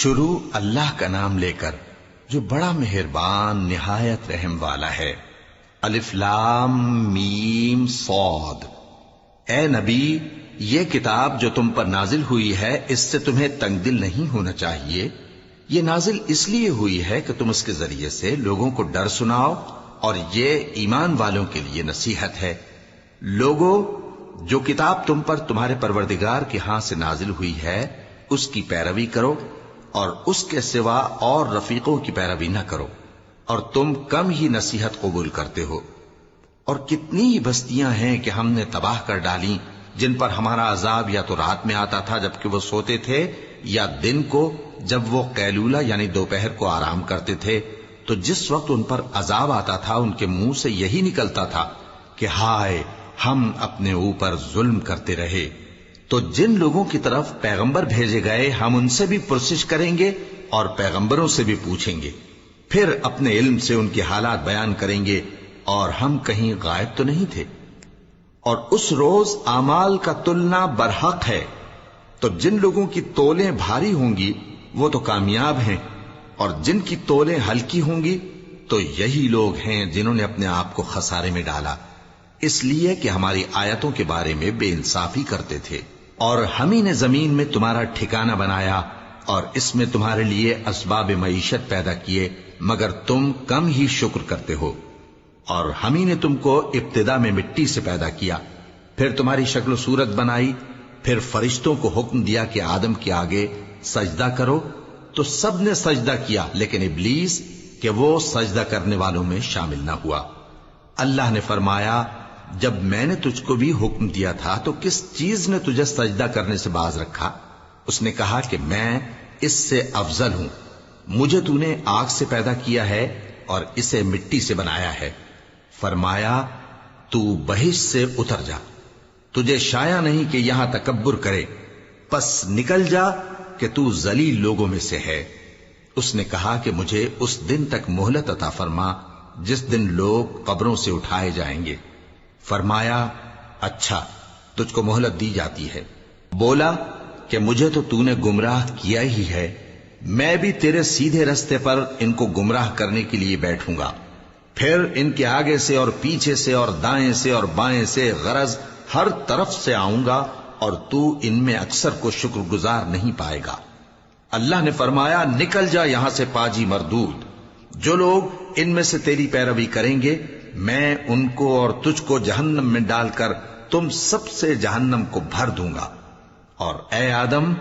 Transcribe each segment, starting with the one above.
شروع اللہ کا نام لے کر جو بڑا مہربان نہایت رحم والا ہے۔ الف لام میم صاد۔ اے نبی، یہ کتاب جو تم پر نازل ہوئی ہے اس سے تمہیں تنگ دل نہیں ہونا چاہیے۔ یہ نازل اس لیے ہوئی ہے کہ تم اس کے ذریعے سے لوگوں کو ڈر سناؤ، اور یہ ایمان والوں کے لیے نصیحت ہے۔ لوگوں، جو کتاب تم پر تمہارے پروردگار کے ہاں سے نازل ہوئی ہے اس کی پیروی کرو، اور اس کے سوا اور رفیقوں کی پیروی نہ کرو، اور تم کم ہی نصیحت قبول کرتے ہو۔ اور کتنی ہی بستیاں ہیں کہ ہم نے تباہ کر ڈالی جن پر ہمارا عذاب یا تو رات میں آتا تھا جبکہ وہ سوتے تھے، یا دن کو جب وہ قیلولہ یعنی دوپہر کو آرام کرتے تھے، تو جس وقت ان پر عذاب آتا تھا ان کے منہ سے یہی نکلتا تھا کہ ہائے، ہم اپنے اوپر ظلم کرتے رہے۔ تو جن لوگوں کی طرف پیغمبر بھیجے گئے ہم ان سے بھی پرسش کریں گے اور پیغمبروں سے بھی پوچھیں گے، پھر اپنے علم سے ان کے حالات بیان کریں گے، اور ہم کہیں غائب تو نہیں تھے۔ اور اس روز اعمال کا تلنا برحق ہے، تو جن لوگوں کی تولیں بھاری ہوں گی وہ تو کامیاب ہیں، اور جن کی تولیں ہلکی ہوں گی تو یہی لوگ ہیں جنہوں نے اپنے آپ کو خسارے میں ڈالا، اس لیے کہ ہماری آیتوں کے بارے میں بے انصافی کرتے تھے۔ اور ہم ہی نے زمین میں تمہارا ٹھکانہ بنایا اور اس میں تمہارے لیے اسباب معیشت پیدا کیے، مگر تم کم ہی شکر کرتے ہو۔ اور ہم ہی نے تم کو ابتدا میں مٹی سے پیدا کیا، پھر تمہاری شکل و صورت بنائی، پھر فرشتوں کو حکم دیا کہ آدم کے آگے سجدہ کرو، تو سب نے سجدہ کیا لیکن ابلیس کہ وہ سجدہ کرنے والوں میں شامل نہ ہوا۔ اللہ نے فرمایا، جب میں نے تجھ کو بھی حکم دیا تھا تو کس چیز نے تجھے سجدہ کرنے سے باز رکھا؟ اس نے کہا کہ میں اس سے افضل ہوں، مجھے تو نے آگ سے پیدا کیا ہے اور اسے مٹی سے بنایا ہے۔ فرمایا، تو بہشت سے اتر جا، تجھے شایع نہیں کہ یہاں تکبر کرے، پس نکل جا کہ تو ذلیل لوگوں میں سے ہے۔ اس نے کہا کہ مجھے اس دن تک مہلت عطا فرما جس دن لوگ قبروں سے اٹھائے جائیں گے۔ فرمایا، اچھا، تجھ کو مہلت دی جاتی ہے۔ بولا کہ مجھے تو نے گمراہ کیا ہی ہے، میں بھی تیرے سیدھے رستے پر ان کو گمراہ کرنے کے لیے بیٹھوں گا، پھر ان کے آگے سے اور پیچھے سے اور دائیں سے اور بائیں سے، غرض ہر طرف سے آؤں گا، اور تو ان میں اکثر کو شکر گزار نہیں پائے گا۔ اللہ نے فرمایا، نکل جا یہاں سے پاجی مردود، جو لوگ ان میں سے تیری پیروی کریں گے میں ان کو اور تجھ کو جہنم میں ڈال کر تم سب سے جہنم کو بھر دوں گا۔ اور اے آدم،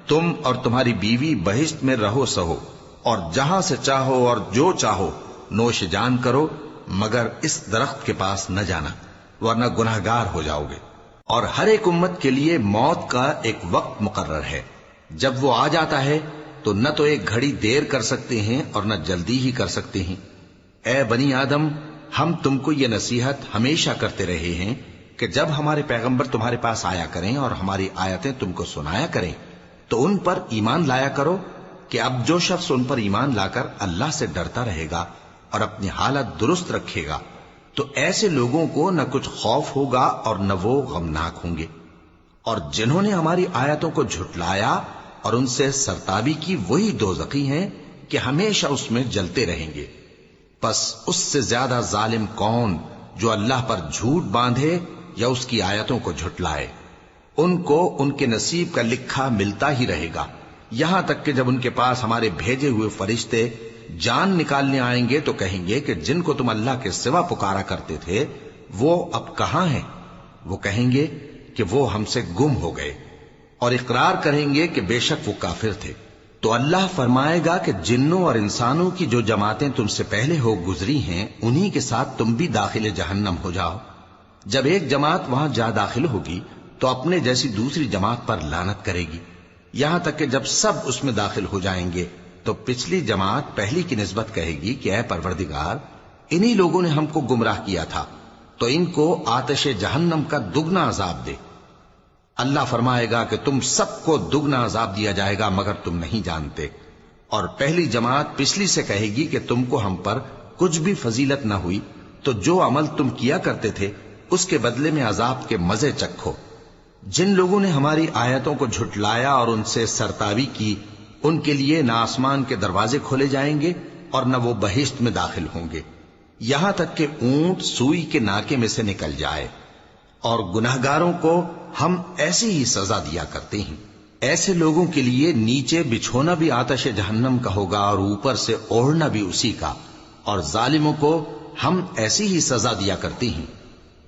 تم اور تمہاری بیوی بہشت میں رہو سہو، اور جہاں سے چاہو اور جو چاہو نوش جان کرو، مگر اس درخت کے پاس نہ جانا ورنہ گناہگار ہو جاؤ گے۔ اور ہر ایک امت کے لیے موت کا ایک وقت مقرر ہے، جب وہ آ جاتا ہے تو نہ تو ایک گھڑی دیر کر سکتے ہیں اور نہ جلدی ہی کر سکتے ہیں۔ اے بنی آدم، ہم تم کو یہ نصیحت ہمیشہ کرتے رہے ہیں کہ جب ہمارے پیغمبر تمہارے پاس آیا کریں اور ہماری آیتیں تم کو سنایا کریں تو ان پر ایمان لایا کرو، کہ اب جو شخص ان پر ایمان لا کر اللہ سے ڈرتا رہے گا اور اپنی حالت درست رکھے گا تو ایسے لوگوں کو نہ کچھ خوف ہوگا اور نہ وہ غمناک ہوں گے۔ اور جنہوں نے ہماری آیتوں کو جھٹلایا اور ان سے سرتابی کی، وہی دوزخی ہیں کہ ہمیشہ اس میں جلتے رہیں گے۔ پس اس سے زیادہ ظالم کون جو اللہ پر جھوٹ باندھے یا اس کی آیتوں کو جھٹلائے؟ ان کو ان کے نصیب کا لکھا ملتا ہی رہے گا، یہاں تک کہ جب ان کے پاس ہمارے بھیجے ہوئے فرشتے جان نکالنے آئیں گے تو کہیں گے کہ جن کو تم اللہ کے سوا پکارا کرتے تھے وہ اب کہاں ہیں؟ وہ کہیں گے کہ وہ ہم سے گم ہو گئے، اور اقرار کریں گے کہ بے شک وہ کافر تھے۔ تو اللہ فرمائے گا کہ جنوں اور انسانوں کی جو جماعتیں تم سے پہلے ہو گزری ہیں انہی کے ساتھ تم بھی داخل جہنم ہو جاؤ۔ جب ایک جماعت وہاں جا داخل ہوگی تو اپنے جیسی دوسری جماعت پر لعنت کرے گی، یہاں تک کہ جب سب اس میں داخل ہو جائیں گے تو پچھلی جماعت پہلی کی نسبت کہے گی کہ اے پروردگار، انہی لوگوں نے ہم کو گمراہ کیا تھا، تو ان کو آتش جہنم کا دگنا عذاب دے۔ اللہ فرمائے گا کہ تم سب کو دگنا عذاب دیا جائے گا مگر تم نہیں جانتے۔ اور پہلی جماعت پچھلی سے کہے گی کہ تم کو ہم پر کچھ بھی فضیلت نہ ہوئی، تو جو عمل تم کیا کرتے تھے اس کے بدلے میں عذاب کے مزے چکھو۔ جن لوگوں نے ہماری آیتوں کو جھٹلایا اور ان سے سرتابی کی، ان کے لیے نہ آسمان کے دروازے کھولے جائیں گے اور نہ وہ بہشت میں داخل ہوں گے، یہاں تک کہ اونٹ سوئی کے ناکے میں سے نکل جائے۔ اور گناہگاروں کو ہم ایسی ہی سزا دیا کرتے ہیں۔ ایسے لوگوں کے لیے نیچے بچھونا بھی آتش جہنم کا ہوگا اور اوپر سے اوڑھنا بھی اسی کا، اور ظالموں کو ہم ایسی ہی سزا دیا کرتے ہیں۔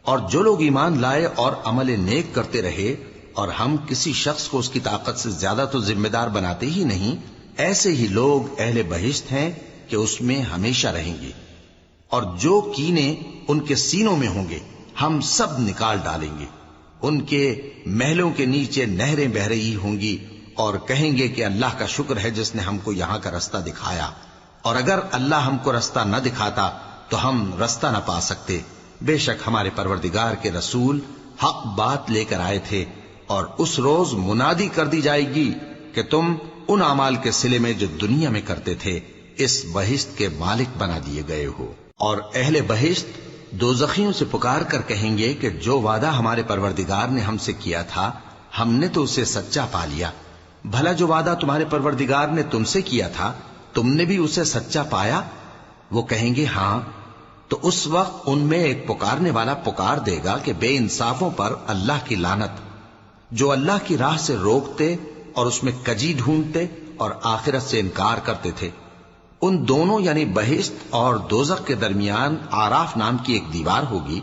اور جو لوگ ایمان لائے اور عمل نیک کرتے رہے، اور ہم کسی شخص کو اس کی طاقت سے زیادہ تو ذمہ دار بناتے ہی نہیں، ایسے ہی لوگ اہل بہشت ہیں کہ اس میں ہمیشہ رہیں گے۔ اور جو کینے ان کے سینوں میں ہوں گے ہم سب نکال ڈالیں گے۔ ان کے محلوں کے نیچے نہریں بہ رہی ہوں گی، اور کہیں گے کہ اللہ کا شکر ہے جس نے ہم کو یہاں کا رستہ دکھایا، اور اگر اللہ ہم کو رستہ نہ دکھاتا تو ہم رستہ نہ پا سکتے۔ بے شک ہمارے پروردگار کے رسول حق بات لے کر آئے تھے، اور اس روز منادی کر دی جائے گی کہ تم ان اعمال کے صلے میں جو دنیا میں کرتے تھے اس بہشت کے مالک بنا دیے گئے ہو۔ اور اہل بہشت دوزخیوں سے پکار کر کہیں گے کہ جو وعدہ ہمارے پروردگار نے ہم سے کیا تھا ہم نے تو اسے سچا پا لیا۔ بھلا جو وعدہ تمہارے پروردگار نے تم سے کیا تھا تم نے بھی اسے سچا پایا؟ وہ کہیں گے ہاں۔ تو اس وقت ان میں ایک پکارنے والا پکار دے گا کہ بے انصافوں پر اللہ کی لعنت، جو اللہ کی راہ سے روکتے اور اس میں کجی ڈھونڈتے اور آخرت سے انکار کرتے تھے۔ ان دونوں یعنی بہشت اور دوزخ کے درمیان آراف نام کی ایک دیوار ہوگی،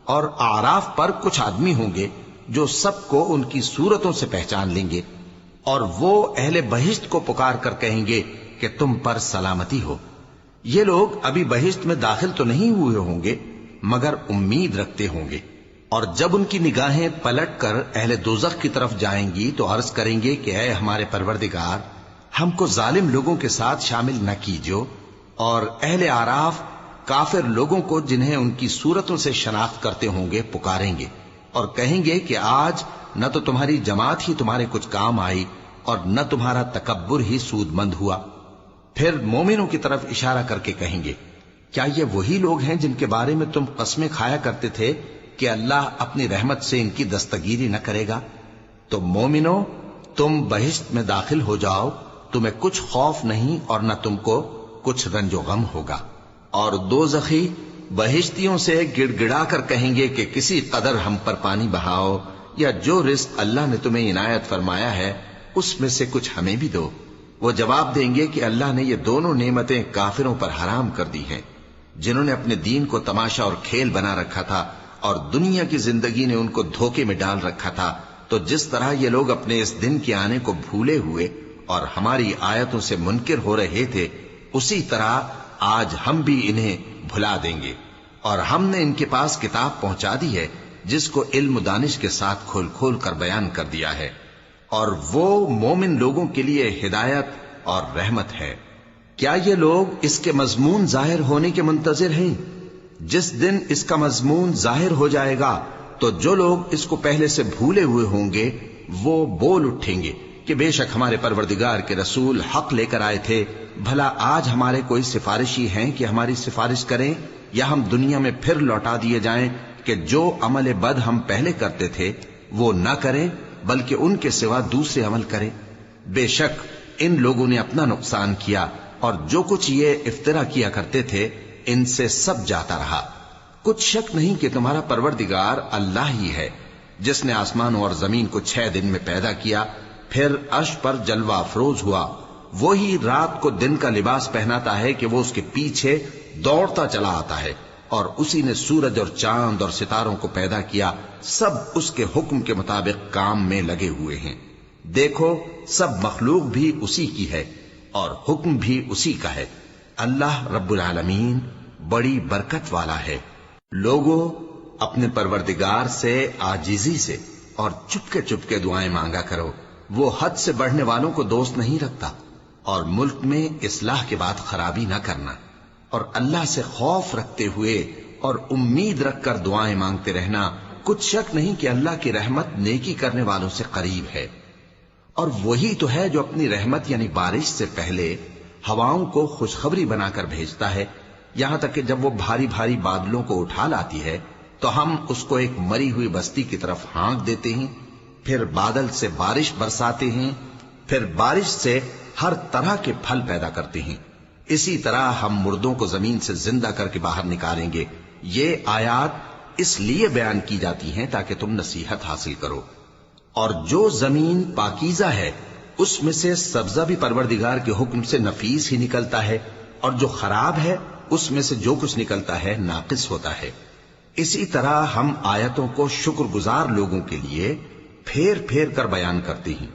اور آراف پر کچھ آدمی ہوں گے جو سب کو ان کی صورتوں سے پہچان لیں گے، اور وہ اہل بہشت کو پکار کر کہیں گے کہ تم پر سلامتی ہو۔ یہ لوگ ابھی بہشت میں داخل تو نہیں ہوئے ہوں گے مگر امید رکھتے ہوں گے، اور جب ان کی نگاہیں پلٹ کر اہل دوزخ کی طرف جائیں گی تو عرض کریں گے کہ اے ہمارے پروردگار، ہم کو ظالم لوگوں کے ساتھ شامل نہ کیجو۔ اور اہل آراف کافر لوگوں کو جنہیں ان کی صورتوں سے شناخت کرتے ہوں گے پکاریں گے اور کہیں گے کہ آج نہ تو تمہاری جماعت ہی تمہارے کچھ کام آئی اور نہ تمہارا تکبر ہی سود مند ہوا۔ پھر مومنوں کی طرف اشارہ کر کے کہیں گے کیا یہ وہی لوگ ہیں جن کے بارے میں تم قسمیں کھایا کرتے تھے کہ اللہ اپنی رحمت سے ان کی دستگیری نہ کرے گا؟ تو مومنوں، تم بہشت میں داخل ہو جاؤ، تمہیں کچھ خوف نہیں اور نہ تم کو کچھ رنج و غم ہوگا۔ اور دوزخی بہشتیوں سے گڑ گڑا کر کہیں گے کہ کسی قدر ہم پر پانی بہاؤ، یا جو رزق اللہ نے تمہیں عنایت فرمایا ہے اس میں سے کچھ ہمیں بھی دو۔ وہ جواب دیں گے کہ اللہ نے یہ دونوں نعمتیں کافروں پر حرام کر دی ہیں، جنہوں نے اپنے دین کو تماشا اور کھیل بنا رکھا تھا اور دنیا کی زندگی نے ان کو دھوکے میں ڈال رکھا تھا۔ تو جس طرح یہ لوگ اپنے اس دن کے آنے کو بھولے ہوئے اور ہماری آیتوں سے منکر ہو رہے تھے، اسی طرح آج ہم بھی انہیں بھلا دیں گے۔ اور ہم نے ان کے پاس کتاب پہنچا دی ہے جس کو علم و دانش کے ساتھ کھول کھول کر بیان کر دیا ہے، اور وہ مومن لوگوں کے لیے ہدایت اور رحمت ہے۔ کیا یہ لوگ اس کے مضمون ظاہر ہونے کے منتظر ہیں؟ جس دن اس کا مضمون ظاہر ہو جائے گا تو جو لوگ اس کو پہلے سے بھولے ہوئے ہوں گے وہ بول اٹھیں گے کہ بے شک ہمارے پروردگار کے رسول حق لے کر آئے تھے۔ بھلا آج ہمارے کوئی سفارشی ہیں کہ ہماری سفارش کریں، یا ہم دنیا میں پھر لوٹا دیے جائیں کہ جو عمل بد ہم پہلے کرتے تھے وہ نہ کریں بلکہ ان کے سوا دوسرے عمل کریں۔ بے شک ان لوگوں نے اپنا نقصان کیا، اور جو کچھ یہ افترا کیا کرتے تھے ان سے سب جاتا رہا۔ کچھ شک نہیں کہ تمہارا پروردگار اللہ ہی ہے جس نے آسمانوں اور زمین کو 6 دن میں پیدا کیا، پھر عرش پر جلوہ افروز ہوا۔ وہی رات کو دن کا لباس پہناتا ہے کہ وہ اس کے پیچھے دوڑتا چلا آتا ہے، اور اسی نے سورج اور چاند اور ستاروں کو پیدا کیا، سب اس کے حکم کے مطابق کام میں لگے ہوئے ہیں۔ دیکھو سب مخلوق بھی اسی کی ہے اور حکم بھی اسی کا ہے۔ اللہ رب العالمین بڑی برکت والا ہے۔ لوگوں، اپنے پروردگار سے عاجزی سے اور چپکے چپکے دعائیں مانگا کرو، وہ حد سے بڑھنے والوں کو دوست نہیں رکھتا، اور ملک میں اصلاح کے بعد خرابی نہ کرنا، اور اللہ سے خوف رکھتے ہوئے اور امید رکھ کر دعائیں مانگتے رہنا۔ کچھ شک نہیں کہ اللہ کی رحمت نیکی کرنے والوں سے قریب ہے، اور وہی تو ہے جو اپنی رحمت یعنی بارش سے پہلے ہواؤں کو خوشخبری بنا کر بھیجتا ہے، یہاں تک کہ جب وہ بھاری بھاری بادلوں کو اٹھا لاتی ہے تو ہم اس کو ایک مری ہوئی بستی کی طرف ہانک دیتے ہیں، پھر بادل سے بارش برساتے ہیں، پھر بارش سے ہر طرح کے پھل پیدا کرتے ہیں، اسی طرح ہم مردوں کو زمین سے زندہ کر کے باہر نکالیں گے۔ یہ آیات اس لیے بیان کی جاتی ہیں تاکہ تم نصیحت حاصل کرو۔ اور جو زمین پاکیزہ ہے اس میں سے سبزہ بھی پروردگار کے حکم سے نفیس ہی نکلتا ہے، اور جو خراب ہے اس میں سے جو کچھ نکلتا ہے ناقص ہوتا ہے۔ اسی طرح ہم آیتوں کو شکر گزار لوگوں کے لیے پھیر پھیر کر بیان کرتے ہیں۔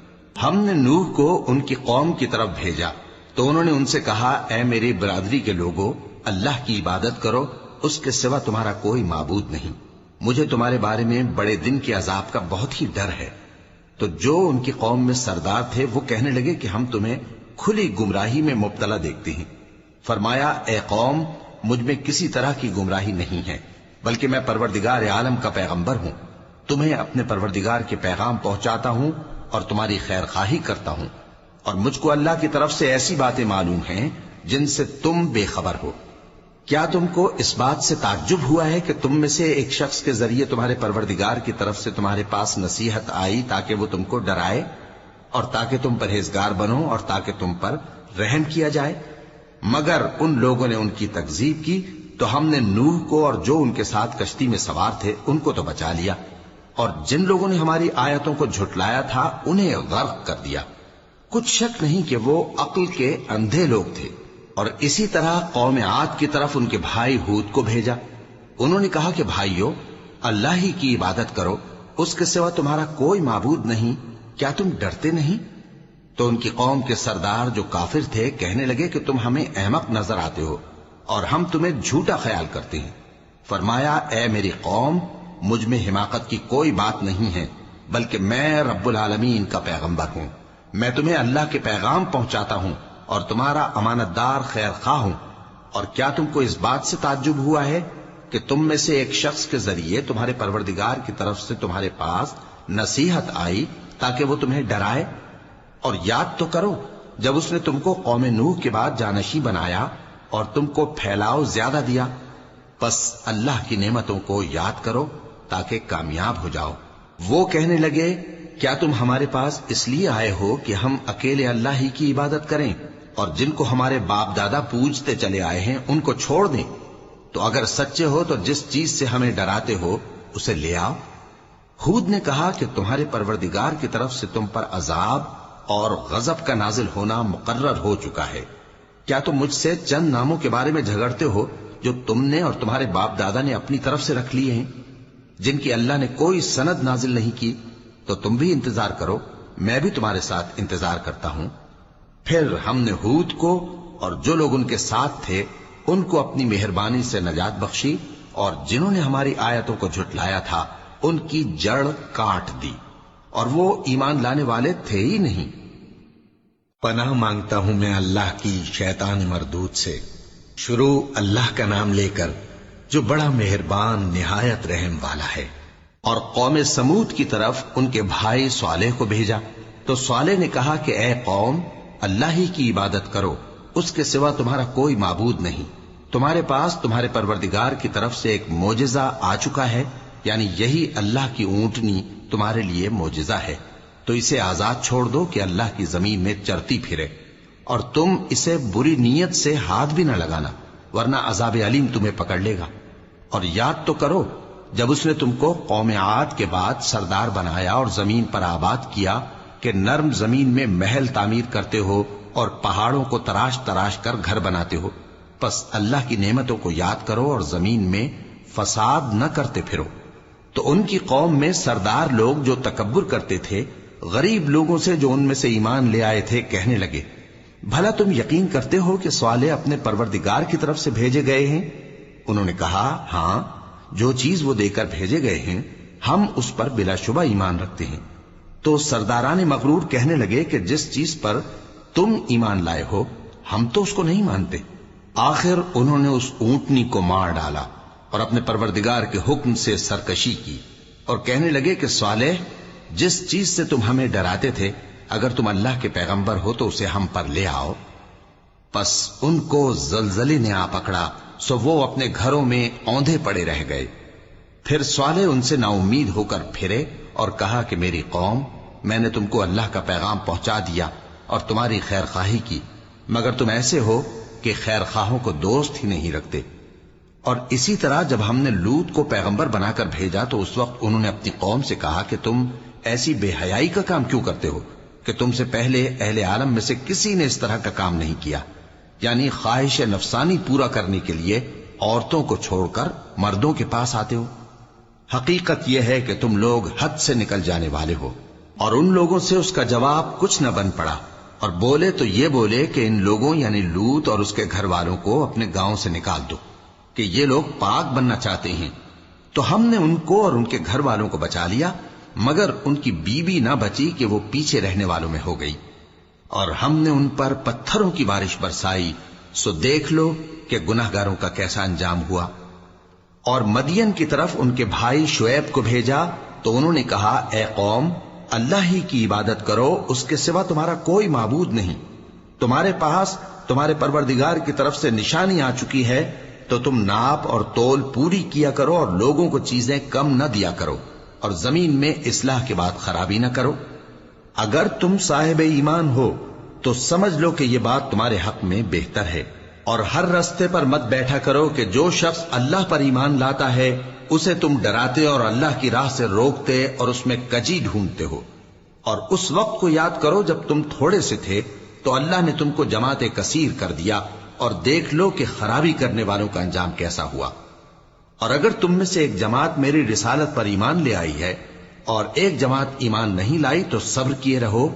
ہم نے نوح کو ان کی قوم کی طرف بھیجا تو انہوں نے ان سے کہا، اے میری برادری کے لوگوں، اللہ کی عبادت کرو، اس کے سوا تمہارا کوئی معبود نہیں۔ مجھے تمہارے بارے میں بڑے دن کے عذاب کا بہت ہی ڈر ہے۔ تو جو ان کی قوم میں سردار تھے وہ کہنے لگے کہ ہم تمہیں کھلی گمراہی میں مبتلا دیکھتے ہیں۔ فرمایا، اے قوم، مجھ میں کسی طرح کی گمراہی نہیں ہے، بلکہ میں پروردگار عالم کا پیغمبر ہوں، تمہیں اپنے پروردگار کے پیغام پہنچاتا ہوں اور تمہاری خیر خواہی کرتا ہوں، اور مجھ کو اللہ کی طرف سے ایسی باتیں معلوم ہیں جن سے تم بے خبر ہو۔ کیا تم کو اس بات سے تعجب ہوا ہے کہ تم میں سے ایک شخص کے ذریعے تمہارے پروردگار کی طرف سے تمہارے پاس نصیحت آئی تاکہ وہ تم کو ڈرائے اور تاکہ تم پرہیزگار بنو اور تاکہ تم پر رحم کیا جائے؟ مگر ان لوگوں نے ان کی تکذیب کی تو ہم نے نوح کو اور جو ان کے ساتھ کشتی میں سوار تھے ان کو تو بچا لیا، اور جن لوگوں نے ہماری آیتوں کو جھٹلایا تھا انہیں غرق کر دیا۔ کچھ شک نہیں کہ وہ عقل کے اندھے لوگ تھے۔ اور اسی طرح قوم عاد کی طرف ان کے بھائی ہود کو بھیجا۔ انہوں نے کہا کہ بھائیو، اللہ ہی کی عبادت کرو، اس کے سوا تمہارا کوئی معبود نہیں، کیا تم ڈرتے نہیں؟ تو ان کی قوم کے سردار جو کافر تھے کہنے لگے کہ تم ہمیں احمق نظر آتے ہو اور ہم تمہیں جھوٹا خیال کرتے ہیں۔ فرمایا، اے میری قوم، مجھ میں حماقت کی کوئی بات نہیں ہے، بلکہ میں رب العالمین کا پیغمبر ہوں۔ میں تمہیں اللہ کے پیغام پہنچاتا ہوں اور تمہارا امانت دار خیر خواہ ہوں۔ اور کیا تم کو اس بات سے تعجب ہوا ہے کہ تم میں سے ایک شخص کے ذریعے تمہارے پروردگار کی طرف سے تمہارے پاس نصیحت آئی تاکہ وہ تمہیں ڈرائے؟ اور یاد تو کرو جب اس نے تم کو قوم نوح کے بعد جانشین بنایا اور تم کو پھیلاؤ زیادہ دیا۔ بس اللہ کی نعمتوں کو یاد کرو تاکہ کامیاب ہو جاؤ۔ وہ کہنے لگے، کیا تم ہمارے پاس اس لیے آئے ہو کہ ہم اکیلے اللہ ہی کی عبادت کریں اور جن کو ہمارے باپ دادا پوجتے چلے آئے ہیں ان کو چھوڑ دیں؟ تو اگر سچے ہو تو جس چیز سے ہمیں ڈراتے ہو اسے لے آؤ۔ ہود نے کہا کہ تمہارے پروردگار کی طرف سے تم پر عذاب اور غضب کا نازل ہونا مقرر ہو چکا ہے۔ کیا تم مجھ سے چند ناموں کے بارے میں جھگڑتے ہو جو تم نے اور تمہارے باپ دادا نے اپنی طرف سے رکھ لیے ہیں، جن کی اللہ نے کوئی سند نازل نہیں کی؟ تو تم بھی انتظار کرو، میں بھی تمہارے ساتھ انتظار کرتا ہوں۔ پھر ہم نے ہود کو اور جو لوگ ان کے ساتھ تھے ان کو اپنی مہربانی سے نجات بخشی، اور جنہوں نے ہماری آیتوں کو جھٹلایا تھا ان کی جڑ کاٹ دی، اور وہ ایمان لانے والے تھے ہی نہیں۔ پناہ مانگتا ہوں میں اللہ کی شیطان مردود سے۔ شروع اللہ کا نام لے کر جو بڑا مہربان نہایت رحم والا ہے۔ اور قوم سمود کی طرف ان کے بھائی صالح کو بھیجا تو صالح نے کہا کہ اے قوم، اللہ ہی کی عبادت کرو، اس کے سوا تمہارا کوئی معبود نہیں۔ تمہارے پاس تمہارے پروردگار کی طرف سے ایک معجزہ آ چکا ہے، یعنی یہی اللہ کی اونٹنی تمہارے لیے معجزہ ہے، تو اسے آزاد چھوڑ دو کہ اللہ کی زمین میں چرتی پھرے، اور تم اسے بری نیت سے ہاتھ بھی نہ لگانا، ورنہ عذاب علیم تمہیں پکڑ لے گا۔ اور یاد تو کرو جب اس نے تم کو قوم عاد کے بعد سردار بنایا اور زمین پر آباد کیا کہ نرم زمین میں محل تعمیر کرتے ہو اور پہاڑوں کو تراش تراش کر گھر بناتے ہو۔ پس اللہ کی نعمتوں کو یاد کرو اور زمین میں فساد نہ کرتے پھرو۔ تو ان کی قوم میں سردار لوگ جو تکبر کرتے تھے غریب لوگوں سے جو ان میں سے ایمان لے آئے تھے کہنے لگے، بھلا تم یقین کرتے ہو کہ صالح اپنے پروردگار کی طرف سے بھیجے گئے ہیں؟ انہوں نے کہا، ہاں، جو چیز وہ دے کر بھیجے گئے ہیں ہم اس پر بلا شبہ ایمان رکھتے ہیں۔ تو سرداران مغرور کہنے لگے کہ جس چیز پر تم ایمان لائے ہو ہم تو اس کو نہیں مانتے۔ آخر انہوں نے اس اونٹنی کو مار ڈالا اور اپنے پروردگار کے حکم سے سرکشی کی، اور کہنے لگے کہ صالح، جس چیز سے تم ہمیں ڈراتے تھے اگر تم اللہ کے پیغمبر ہو تو اسے ہم پر لے آؤ۔ پس ان کو زلزلے نے آ پکڑا، سو وہ اپنے گھروں میں اوندھے پڑے رہ گئے۔ پھر صالح ان سے نا امید ہو کر پھرے اور کہا کہ میری قوم، میں نے تم کو اللہ کا پیغام پہنچا دیا اور تمہاری خیر خواہی کی، مگر تم ایسے ہو کہ خیر خواہوں کو دوست ہی نہیں رکھتے۔ اور اسی طرح جب ہم نے لوط کو پیغمبر بنا کر بھیجا تو اس وقت انہوں نے اپنی قوم سے کہا کہ تم ایسی بے حیائی کا کام کیوں کرتے ہو کہ تم سے پہلے اہل عالم میں سے کسی نے اس طرح کا کام نہیں کیا، یعنی خواہش نفسانی پورا کرنے کے لیے عورتوں کو چھوڑ کر مردوں کے پاس آتے ہو۔ حقیقت یہ ہے کہ تم لوگ حد سے نکل جانے والے ہو۔ اور ان لوگوں سے اس کا جواب کچھ نہ بن پڑا، اور بولے تو یہ بولے کہ ان لوگوں یعنی لوط اور اس کے گھر والوں کو اپنے گاؤں سے نکال دو کہ یہ لوگ پاک بننا چاہتے ہیں۔ تو ہم نے ان کو اور ان کے گھر والوں کو بچا لیا، مگر ان کی بیوی نہ بچی کہ وہ پیچھے رہنے والوں میں ہو گئی، اور ہم نے ان پر پتھروں کی بارش برسائی، سو دیکھ لو کہ گناہگاروں کا کیسا انجام ہوا۔ اور مدین کی طرف ان کے بھائی شعیب کو بھیجا تو انہوں نے کہا، اے قوم، اللہ ہی کی عبادت کرو، اس کے سوا تمہارا کوئی معبود نہیں۔ تمہارے پاس تمہارے پروردگار کی طرف سے نشانی آ چکی ہے، تو تم ناپ اور تول پوری کیا کرو اور لوگوں کو چیزیں کم نہ دیا کرو، اور زمین میں اصلاح کے بعد خرابی نہ کرو۔ اگر تم صاحب ایمان ہو تو سمجھ لو کہ یہ بات تمہارے حق میں بہتر ہے، اور ہر رستے پر مت بیٹھا کرو کہ جو شخص اللہ پر ایمان لاتا ہے اسے تم ڈراتے اور اللہ کی راہ سے روکتے اور اس میں کجی ڈھونڈتے ہو۔ اور اس وقت کو یاد کرو جب تم تھوڑے سے تھے تو اللہ نے تم کو جماعت کثیر کر دیا، اور دیکھ لو کہ خرابی کرنے والوں کا انجام کیسا ہوا۔ اور اگر تم میں سے ایک جماعت میری رسالت پر ایمان لے آئی ہے اور ایک جماعت ایمان نہیں لائی تو صبر کیے رہو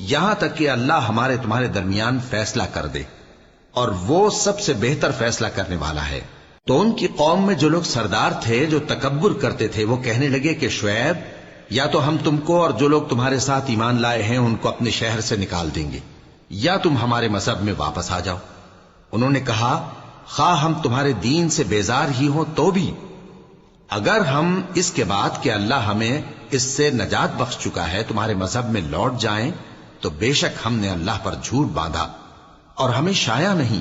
یہاں تک کہ اللہ ہمارے تمہارے درمیان فیصلہ کر دے، اور وہ سب سے بہتر فیصلہ کرنے والا ہے۔ تو ان کی قوم میں جو لوگ سردار تھے جو تکبر کرتے تھے وہ کہنے لگے کہ شعیب، یا تو ہم تم کو اور جو لوگ تمہارے ساتھ ایمان لائے ہیں ان کو اپنے شہر سے نکال دیں گے، یا تم ہمارے مذہب میں واپس آ جاؤ۔ انہوں نے کہا، خواہ ہم تمہارے دین سے بیزار ہی ہوں تو بھی، اگر ہم اس کے بعد کہ اللہ ہمیں اس سے نجات بخش چکا ہے تمہارے مذہب میں لوٹ جائیں تو بے شک ہم نے اللہ پر جھوٹ باندھا، اور ہمیں شایع نہیں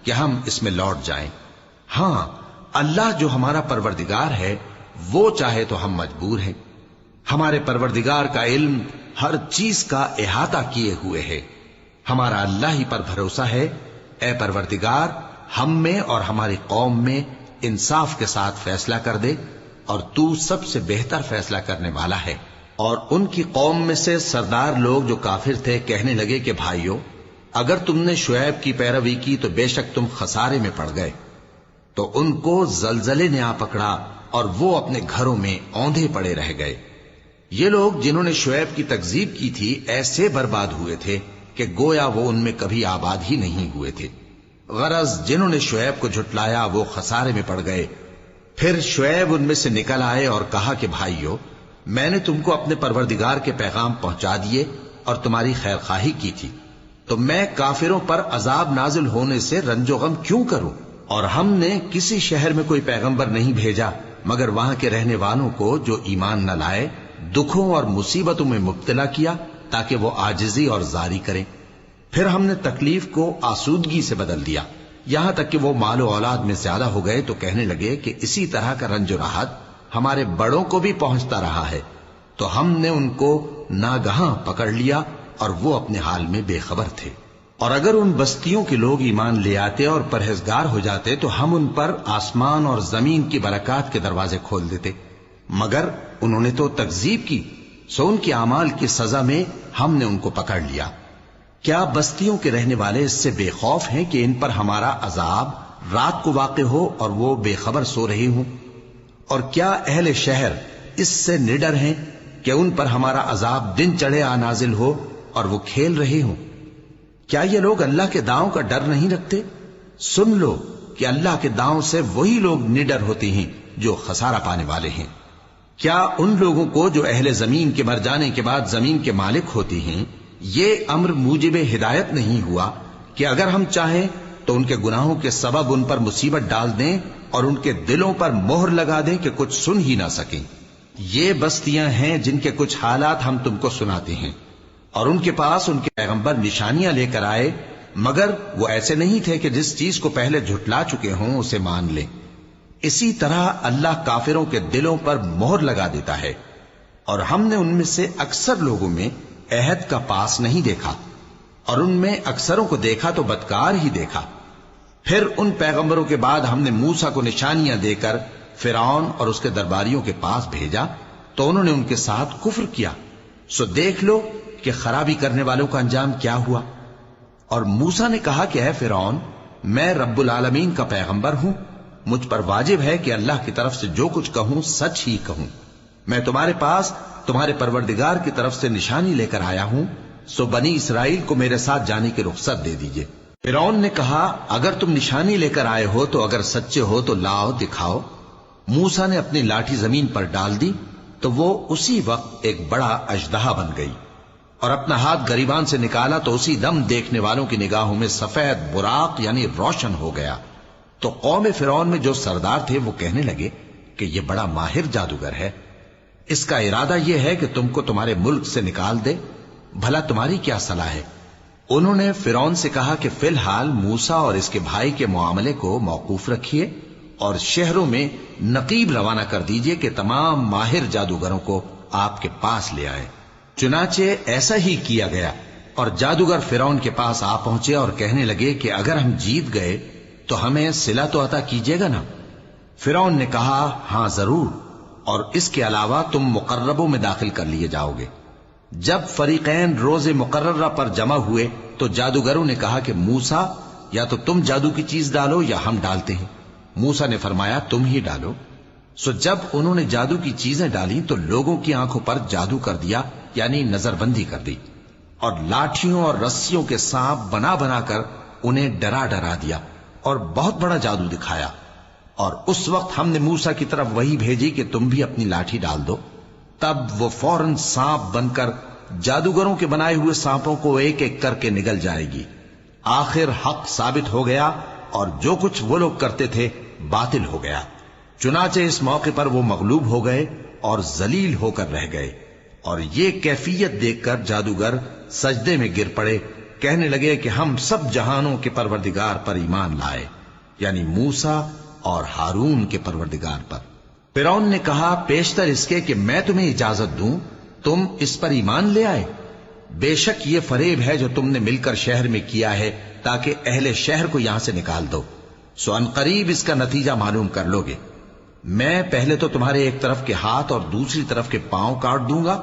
کہ ہم اس میں لوٹ جائیں۔ ہاں، اللہ جو ہمارا پروردگار ہے وہ چاہے تو ہم مجبور ہیں۔ ہمارے پروردگار کا علم ہر چیز کا احاطہ کیے ہوئے ہے۔ ہمارا اللہ ہی پر بھروسہ ہے۔ اے پروردگار، ہم میں اور ہماری قوم میں انصاف کے ساتھ فیصلہ کر دے، اور تو سب سے بہتر فیصلہ کرنے والا ہے۔ اور ان کی قوم میں سے سردار لوگ جو کافر تھے کہنے لگے کہ بھائیو، اگر تم نے شعیب کی پیروی کی تو بے شک تم خسارے میں پڑ گئے۔ تو ان کو زلزلے نے آ پکڑا اور وہ اپنے گھروں میں اوندھے پڑے رہ گئے۔ یہ لوگ جنہوں نے شعیب کی تکذیب کی تھی ایسے برباد ہوئے تھے کہ گویا وہ ان میں کبھی آباد ہی نہیں ہوئے تھے۔ غرض جنہوں نے شعیب کو جھٹلایا وہ خسارے میں پڑ گئے۔ پھر شعیب ان میں سے نکل آئے اور کہا کہ بھائیو، میں نے تم کو اپنے پروردگار کے پیغام پہنچا دیے اور تمہاری خیر خواہی کی تھی، تو میں کافروں پر عذاب نازل ہونے سے رنج و غم کیوں کروں؟ اور ہم نے کسی شہر میں کوئی پیغمبر نہیں بھیجا مگر وہاں کے رہنے والوں کو جو ایمان نہ لائے دکھوں اور مصیبتوں میں مبتلا کیا تاکہ وہ عاجزی اور زاری کریں۔ پھر ہم نے تکلیف کو آسودگی سے بدل دیا، یہاں تک کہ وہ مال و اولاد میں زیادہ ہو گئے تو کہنے لگے کہ اسی طرح کا رنج و راحت ہمارے بڑوں کو بھی پہنچتا رہا ہے۔ تو ہم نے ان کو ناگہاں پکڑ لیا اور وہ اپنے حال میں بے خبر تھے۔ اور اگر ان بستیوں کے لوگ ایمان لے آتے اور پرہیزگار ہو جاتے تو ہم ان پر آسمان اور زمین کی برکات کے دروازے کھول دیتے، مگر انہوں نے تو تکذیب کی، سو ان کے اعمال کی سزا میں ہم نے ان کو پکڑ لیا۔ کیا بستیوں کے رہنے والے اس سے بے خوف ہیں کہ ان پر ہمارا عذاب رات کو واقع ہو اور وہ بے خبر سو رہے ہوں؟ اور کیا اہل شہر اس سے نڈر ہیں کہ ان پر ہمارا عذاب دن چڑھے آ نازل ہو اور وہ کھیل رہے ہوں؟ کیا یہ لوگ اللہ کے داؤں کا ڈر نہیں رکھتے؟ سن لو کہ اللہ کے داؤں سے وہی لوگ نڈر ہوتے ہیں جو خسارہ پانے والے ہیں۔ کیا ان لوگوں کو جو اہل زمین کے مر جانے کے بعد زمین کے مالک ہوتے ہیں یہ امر موجب ہدایت نہیں ہوا کہ اگر ہم چاہیں تو ان کے گناہوں کے سبب ان پر مصیبت ڈال دیں اور ان کے دلوں پر مہر لگا دیں کہ کچھ سن ہی نہ سکیں؟ یہ بستیاں ہیں جن کے کچھ حالات ہم تم کو سناتے ہیں، اور ان کے پاس ان کے پیغمبر نشانیاں لے کر آئے، مگر وہ ایسے نہیں تھے کہ جس چیز کو پہلے جھٹلا چکے ہوں اسے مان لیں۔ اسی طرح اللہ کافروں کے دلوں پر مہر لگا دیتا ہے، اور ہم نے ان میں سے اکثر لوگوں میں عہد کا پاس نہیں دیکھا۔ اور ان میں اکثروں کو دیکھا تو بدکار ہی دیکھا۔ پھر ان پیغمبروں کے بعد ہم نے موسیٰ کو نشانیاں دے کر فرعون اور اس کے درباریوں کے پاس بھیجا تو انہوں نے ان کے ساتھ کفر کیا، سو دیکھ لو کہ خرابی کرنے والوں کا انجام کیا ہوا۔ اور موسیٰ نے کہا کہ اے فرعون، میں رب العالمین کا پیغمبر ہوں، مجھ پر واجب ہے کہ اللہ کی طرف سے جو کچھ کہوں سچ ہی کہوں۔ میں تمہارے پاس تمہارے پروردگار کی طرف سے نشانی لے کر آیا ہوں، سو بنی اسرائیل کو میرے ساتھ جانے کی رخصت دے دیجئے۔ فرعون نے کہا اگر تم نشانی لے کر آئے ہو تو اگر سچے ہو تو لاؤ دکھاؤ۔ موسیٰ نے اپنی لاٹھی زمین پر ڈال دی تو وہ اسی وقت ایک بڑا اژدہا بن گئی، اور اپنا ہاتھ گریبان سے نکالا تو اسی دم دیکھنے والوں کی نگاہوں میں سفید براق یعنی روشن ہو گیا۔ تو قوم فرعون میں جو سردار تھے وہ کہنے لگے کہ یہ بڑا ماہر جادوگر ہے، اس کا ارادہ یہ ہے کہ تم کو تمہارے ملک سے نکال دے، بھلا تمہاری کیا صلاح ہے؟ انہوں نے فرعون سے کہا کہ فی الحال موسیٰ اور اس کے بھائی کے معاملے کو موقوف رکھیے اور شہروں میں نقیب روانہ کر دیجئے کہ تمام ماہر جادوگروں کو آپ کے پاس لے آئے۔ چنانچہ ایسا ہی کیا گیا، اور جادوگر فرعون کے پاس آ پہنچے اور کہنے لگے کہ اگر ہم جیت گئے تو ہمیں صلہ تو عطا کیجیے گا نا؟ فرعون نے کہا ہاں ضرور، اور اس کے علاوہ تم مقربوں میں داخل کر لیے جاؤ گے۔ جب فریقین روز مقررہ پر جمع ہوئے تو جادوگروں نے کہا کہ موسیٰ یا تو تم جادو کی چیز ڈالو یا ہم ڈالتے ہیں۔ موسیٰ نے فرمایا تم ہی ڈالو۔ سو جب انہوں نے جادو کی چیزیں ڈالی تو لوگوں کی آنکھوں پر جادو کر دیا، یعنی نظر بندی کر دی، اور لاٹھیوں اور رسیوں کے سانپ بنا بنا کر انہیں ڈرا ڈرا دیا اور بہت بڑا جادو دکھایا۔ اور اس وقت ہم نے موسیٰ کی طرف وحی بھیجی کہ تم بھی اپنی لاٹھی ڈال دو، تب وہ فوراً سانپ بن کر جادوگروں کے بنائے ہوئے سانپوں کو ایک ایک کر کے نگل جائے گی۔ آخر حق ثابت ہو گیا اور جو کچھ وہ لوگ کرتے تھے باطل ہو گیا۔ چنانچہ اس موقع پر وہ مغلوب ہو گئے اور ذلیل ہو کر رہ گئے، اور یہ کیفیت دیکھ کر جادوگر سجدے میں گر پڑے، کہنے لگے کہ ہم سب جہانوں کے پروردگار پر ایمان لائے، یعنی موسیٰ اور ہارون کے پروردگار پر۔ فرعون نے کہا پیشتر اس کے کہ میں تمہیں اجازت دوں تم اس پر ایمان لے آئے؟ بے شک یہ فریب ہے جو تم نے مل کر شہر میں کیا ہے تاکہ اہل شہر کو یہاں سے نکال دو، سو ان قریب اس کا نتیجہ معلوم کر لو گے۔ میں پہلے تو تمہارے ایک طرف کے ہاتھ اور دوسری طرف کے پاؤں کاٹ دوں گا،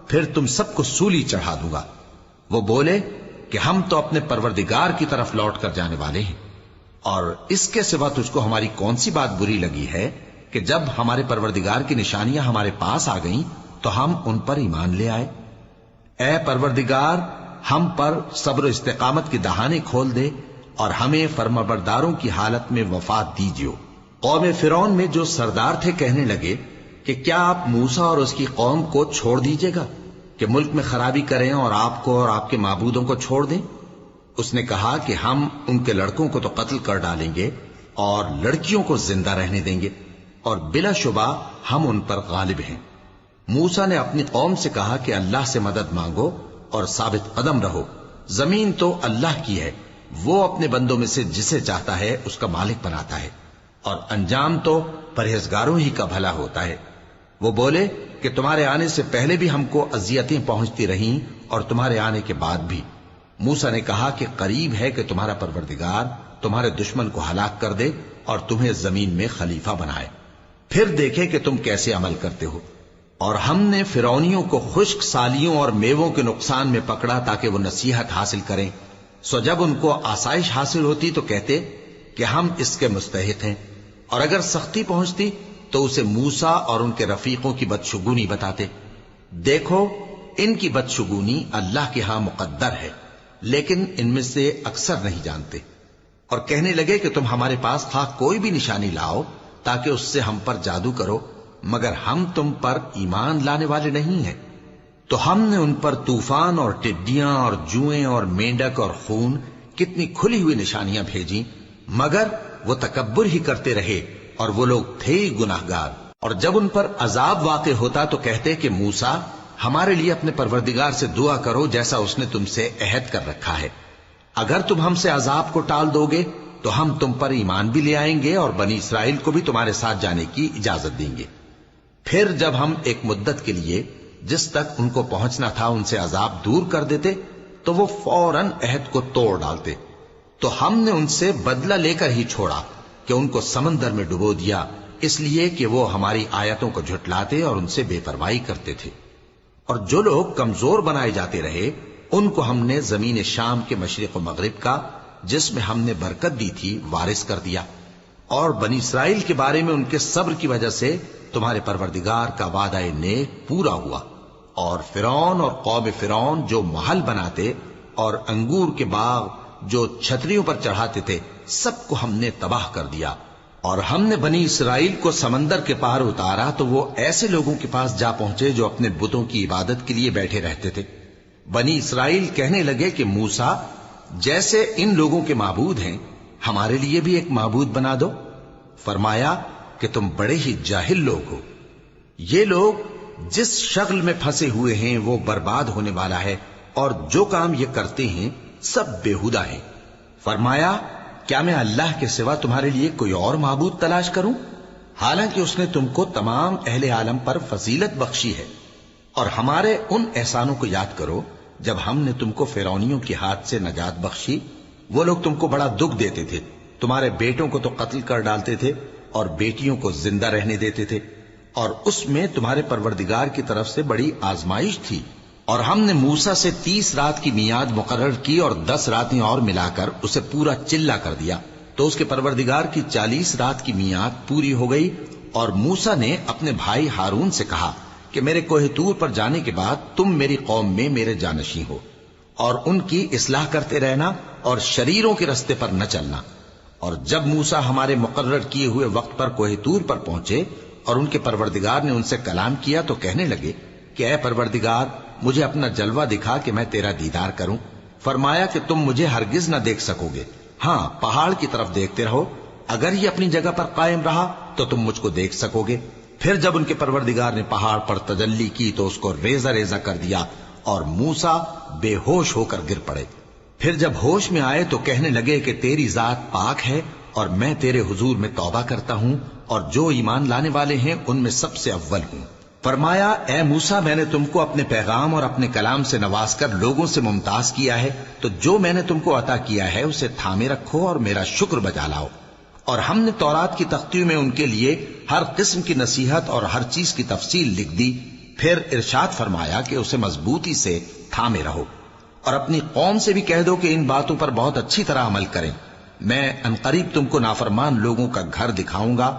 پھر تم سب کو سولی چڑھا دوں گا۔ وہ بولے کہ ہم تو اپنے پروردگار کی طرف لوٹ کر جانے والے ہیں، اور اس کے سوا تجھ کو ہماری کون سی بات بری لگی ہے کہ جب ہمارے پروردگار کی نشانیاں ہمارے پاس آ گئیں تو ہم ان پر ایمان لے آئے؟ اے پروردگار، ہم پر صبر و استقامت کی دہانے کھول دے اور ہمیں فرمانبرداروں کی حالت میں وفات دیجیو۔ قوم فرعون میں جو سردار تھے کہنے لگے کہ کیا آپ موسیٰ اور اس کی قوم کو چھوڑ دیجیے گا کہ ملک میں خرابی کریں اور آپ کو اور آپ کے معبودوں کو چھوڑ دیں؟ اس نے کہا کہ ہم ان کے لڑکوں کو تو قتل کر ڈالیں گے اور لڑکیوں کو زندہ رہنے دیں گے، اور بلا شبہ ہم ان پر غالب ہیں۔ موسیٰ نے اپنی قوم سے کہا کہ اللہ سے مدد مانگو اور ثابت قدم رہو، زمین تو اللہ کی ہے، وہ اپنے بندوں میں سے جسے چاہتا ہے اس کا مالک بناتا ہے، اور انجام تو پرہیزگاروں ہی کا بھلا ہوتا ہے۔ وہ بولے کہ تمہارے آنے سے پہلے بھی ہم کو اذیتیں پہنچتی رہیں اور تمہارے آنے کے بعد بھی۔ موسیٰ نے کہا کہ قریب ہے کہ تمہارا پروردگار تمہارے دشمن کو ہلاک کر دے اور تمہیں زمین میں خلیفہ بنائے، پھر دیکھے کہ تم کیسے عمل کرتے ہو۔ اور ہم نے فرعونیوں کو خشک سالیوں اور میووں کے نقصان میں پکڑا تاکہ وہ نصیحت حاصل کریں، سو جب ان کو آسائش حاصل ہوتی تو کہتے کہ ہم اس کے مستحق ہیں، اور اگر سختی پہنچتی تو اسے موسیٰ اور ان کے رفیقوں کی بدشگونی بتاتے۔ دیکھو ان کی بدشگونی اللہ کے ہاں مقدر ہے، لیکن ان میں سے اکثر نہیں جانتے۔ اور کہنے لگے کہ تم ہمارے پاس خواہ کوئی بھی نشانی لاؤ تاکہ اس سے ہم پر جادو کرو، مگر ہم تم پر ایمان لانے والے نہیں ہیں۔ تو ہم نے ان پر طوفان اور ٹڈیاں اور جوئیں اور مینڈک اور خون کتنی کھلی ہوئی نشانیاں بھیجیں، مگر وہ تکبر ہی کرتے رہے اور وہ لوگ تھے ہی گناہگار۔ اور جب ان پر عذاب واقع ہوتا تو کہتے کہ موسیٰ ہمارے لیے اپنے پروردگار سے دعا کرو جیسا اس نے تم سے عہد کر رکھا ہے، اگر تم ہم سے عذاب کو ٹال دو گے تو ہم تم پر ایمان بھی لے آئیں گے اور بنی اسرائیل کو بھی تمہارے ساتھ جانے کی اجازت دیں گے۔ پھر جب ہم ایک مدت کے لیے جس تک ان کو پہنچنا تھا ان سے عذاب دور کر دیتے تو وہ فوراً عہد کو توڑ ڈالتے، تو ہم نے ان سے بدلہ لے کر ہی چھوڑا کہ ان کو سمندر میں ڈبو دیا، اس لیے کہ وہ ہماری آیتوں کو جھٹلاتے اور ان سے بے پرواہی کرتے تھے۔ اور جو لوگ کمزور بنائے جاتے رہے ان کو ہم نے زمین شام کے مشرق و مغرب کا، جس میں ہم نے برکت دی تھی، وارث کر دیا۔ اور بنی اسرائیل کے بارے میں ان کے صبر کی وجہ سے تمہارے پروردگار کا وعدہ نیک پورا ہوا۔ اور فرعون اور قوم فرعون جو محل بناتے اور انگور کے باغ جو چھتریوں پر چڑھاتے تھے، سب کو ہم نے تباہ کر دیا۔ اور ہم نے بنی اسرائیل کو سمندر کے پار اتارا تو وہ ایسے لوگوں کے پاس جا پہنچے جو اپنے بتوں کی عبادت کے لیے بیٹھے رہتے تھے۔ بنی اسرائیل کہنے لگے کہ موسیٰ، جیسے ان لوگوں کے معبود ہیں، ہمارے لیے بھی ایک معبود بنا دو۔ فرمایا کہ تم بڑے ہی جاہل لوگ ہو، یہ لوگ جس شغل میں پھنسے ہوئے ہیں وہ برباد ہونے والا ہے، اور جو کام یہ کرتے ہیں سب بےہودہ ہیں۔ فرمایا کیا میں اللہ کے سوا تمہارے لیے کوئی اور معبود تلاش کروں، حالانکہ اس نے تم کو تمام اہل عالم پر فضیلت بخشی ہے۔ اور ہمارے ان احسانوں کو یاد کرو جب ہم نے تم کو فرعونیوں کے ہاتھ سے نجات بخشی۔ وہ لوگ تم کو بڑا دکھ دیتے تھے، تمہارے بیٹوں کو تو قتل کر ڈالتے تھے اور بیٹیوں کو زندہ رہنے دیتے تھے، اور اس میں تمہارے پروردگار کی طرف سے بڑی آزمائش تھی۔ اور ہم نے موسیٰ سے 30 رات کی میعاد مقرر کی اور 10 راتیں اور ملا کر اسے پورا چلا کر دیا، تو اس کے پروردگار کی 40 رات کی میعاد پوری ہو گئی۔ اور موسیٰ نے اپنے بھائی ہارون سے کہا کہ میرے کوہ طور پر جانے کے بعد تم میری قوم میں میرے جانشین ہو، اور ان کی اصلاح کرتے رہنا اور شریروں کے رستے پر نہ چلنا۔ اور جب موسیٰ ہمارے مقرر کیے ہوئے وقت پر کوہ طور پر پہنچے اور ان کے پروردگار نے ان سے کلام کیا تو کہنے لگے کہ اے پروردگار، مجھے اپنا جلوہ دکھا کہ میں تیرا دیدار کروں۔ فرمایا کہ تم مجھے ہرگز نہ دیکھ سکو گے، ہاں پہاڑ کی طرف دیکھتے رہو، اگر یہ اپنی جگہ پر قائم رہا تو تم مجھ کو دیکھ سکو گے۔ پھر جب ان کے پروردگار نے پہاڑ پر تجلی کی تو اس کو ریزہ ریزہ کر دیا اور موسیٰ بے ہوش ہو کر گر پڑے۔ پھر جب ہوش میں آئے تو کہنے لگے کہ تیری ذات پاک ہے اور میں تیرے حضور میں توبہ کرتا ہوں، اور جو ایمان لانے والے ہیں ان میں سب سے اول ہوں۔ فرمایا اے موسیٰ، میں نے تم کو اپنے پیغام اور اپنے کلام سے نواز کر لوگوں سے ممتاز کیا ہے، تو جو میں نے تم کو عطا کیا ہے اسے تھامے رکھو اور میرا شکر بجا لاؤ۔ اور ہم نے تورات کی تختیوں میں ان کے لیے ہر قسم کی نصیحت اور ہر چیز کی تفصیل لکھ دی۔ پھر ارشاد فرمایا کہ اسے مضبوطی سے تھامے رہو، اور اپنی قوم سے بھی کہہ دو کہ ان باتوں پر بہت اچھی طرح عمل کریں۔ میں انقریب تم کو نافرمان لوگوں کا گھر دکھاؤں گا،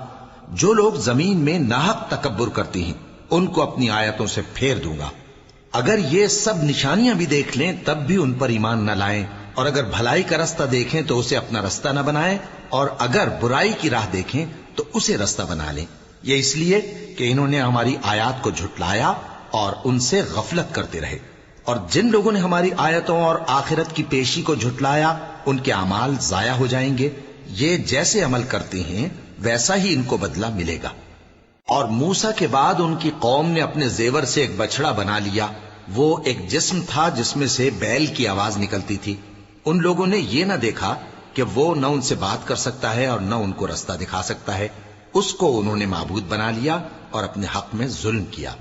جو لوگ زمین میں ناحق تکبر کرتی ہیں ان کو اپنی آیتوں سے پھیر دوں گا۔ اگر یہ سب نشانیاں بھی دیکھ لیں تب بھی ان پر ایمان نہ لائیں، اور اگر بھلائی کا رستہ دیکھیں تو اسے اپنا رستہ نہ بنائیں، اور اگر برائی کی راہ دیکھیں تو اسے رستہ بنا لیں۔ یہ اس لیے کہ انہوں نے ہماری آیات کو جھٹلایا اور ان سے غفلت کرتے رہے۔ اور جن لوگوں نے ہماری آیتوں اور آخرت کی پیشی کو جھٹلایا ان کے اعمال ضائع ہو جائیں گے۔ یہ جیسے عمل کرتے ہیں ویسا ہی ان کو بدلہ ملے گا۔ اور موسیٰ کے بعد ان کی قوم نے اپنے زیور سے ایک بچڑا بنا لیا، وہ ایک جسم تھا جس میں سے بیل کی آواز نکلتی تھی۔ ان لوگوں نے یہ نہ دیکھا کہ وہ نہ ان سے بات کر سکتا ہے اور نہ ان کو رستہ دکھا سکتا ہے، اس کو انہوں نے معبود بنا لیا اور اپنے حق میں ظلم کیا۔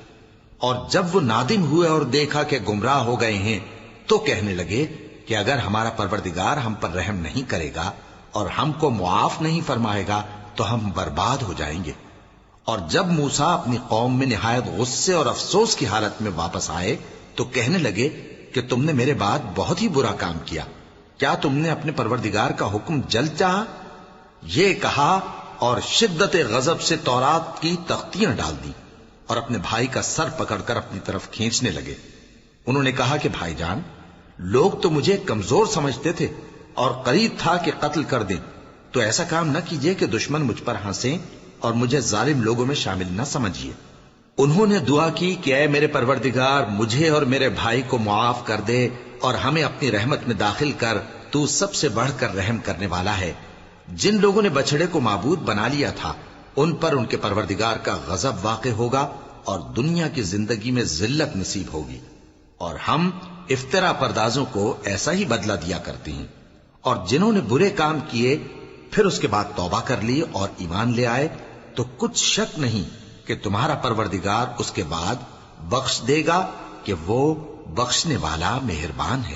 اور جب وہ نادم ہوئے اور دیکھا کہ گمراہ ہو گئے ہیں تو کہنے لگے کہ اگر ہمارا پروردگار ہم پر رحم نہیں کرے گا اور ہم کو معاف نہیں فرمائے گا تو ہم برباد ہو جائیں گے۔ اور جب موسیٰ اپنی قوم میں نہایت غصے اور افسوس کی حالت میں واپس آئے تو کہنے لگے کہ تم نے میرے بعد بہت ہی برا کام کیا، کیا تم نے اپنے پروردگار کا حکم جلد چاہا؟ یہ کہا اور شدت غضب سے تورات کی تختیاں ڈال دی اور اپنے بھائی کا سر پکڑ کر اپنی طرف کھینچنے لگے۔ انہوں نے کہا کہ بھائی جان، لوگ تو مجھے کمزور سمجھتے تھے اور قریب تھا کہ قتل کر دیں، تو ایسا کام نہ کیجیے کہ دشمن مجھ پر ہنسیں اور مجھے ظالم لوگوں میں شامل نہ سمجھیے۔ انہوں نے دعا کی کہ اے میرے پروردگار، مجھے اور میرے بھائی کو معاف کر دے اور ہمیں اپنی رحمت میں داخل کر، تو سب سے بڑھ کر رحم کرنے والا ہے۔ جن لوگوں نے بچڑے کو معبود بنا لیا تھا ان پر ان کے پروردگار کا غضب واقع ہوگا اور دنیا کی زندگی میں ذلت نصیب ہوگی، اور ہم افترا پردازوں کو ایسا ہی بدلہ دیا کرتے ہیں۔ اور جنہوں نے برے کام کیے پھر اس کے بعد توبہ کر لی اور ایمان لے آئے تو کچھ شک نہیں کہ تمہارا پروردگار اس کے بعد بخش دے گا کہ وہ بخشنے والا مہربان ہے۔